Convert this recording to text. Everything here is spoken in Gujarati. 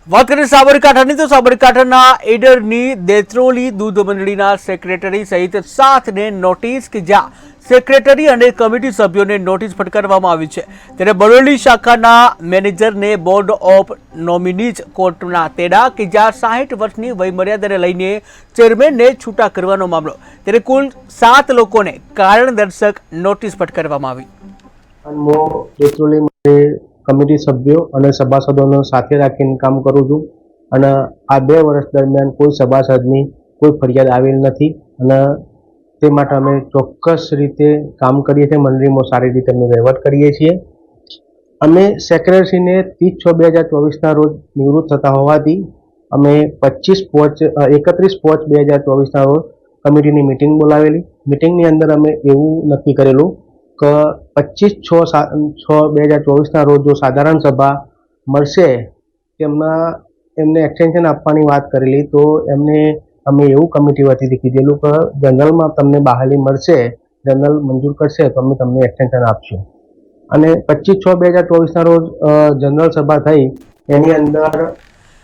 વાત કરીએ સાબરકાંઠાની તો સાબરકાંઠાના ઈડરની દેત્રોલી દૂધ મંડળીના સેક્રેટરી સહિત 7ને નોટિસ કે જ્યાં સેક્રેટરી અને કમિટી સભ્યોને નોટિસ ફટકારવામાં આવી છે। ત્યારે બરોલી શાખાના મેનેજરને બોર્ડ ઓફ નોમિનીઝ કોર્ટના તેડા કે જ્યાં 60 વર્ષની વયમર્યાદાને લઈને ચેરમેનને છૂટા કરવાનો મામલો। ત્યારે કુલ 7 લોકોને કારણદર્શક નોટિસ ફટકારવામાં આવી। કમિટી સભ્યો અને સભાસદોને સાથે રાખીને કામ કરું છું અને આ 2 વર્ષ દરમિયાન કોઈ સભાસદની કોઈ ફરિયાદ આવેલ નથી અને તે માટે અમે ચોક્કસ રીતે કામ કરીએ છીએ। મંડળીમાં સારી રીતે અમે વહીવટ કરીએ છીએ। અમે સેક્રેટરીને 30/6/2024ના રોજ નિવૃત્ત થતા હોવાથી અમે 31/5/2024ના રોજ કમિટીની મિટિંગ બોલાવેલી। મિટિંગની અંદર અમે એવું નક્કી કરેલું કે 25/6/2024ના રોજ જો સાધારણ સભા મળશે એમને એક્સટેન્શન આપવાની વાત કરેલી તો એમને અમે એવું કમિટી વતીથી કીધેલું કે જનરલમાં તમને બહાલી મળશે, જનરલ મંજૂર કરશે તો અમે તમને એક્સટેન્શન આપશું અને 25/6/2024ના રોજ જનરલ સભા થઈ। એની અંદર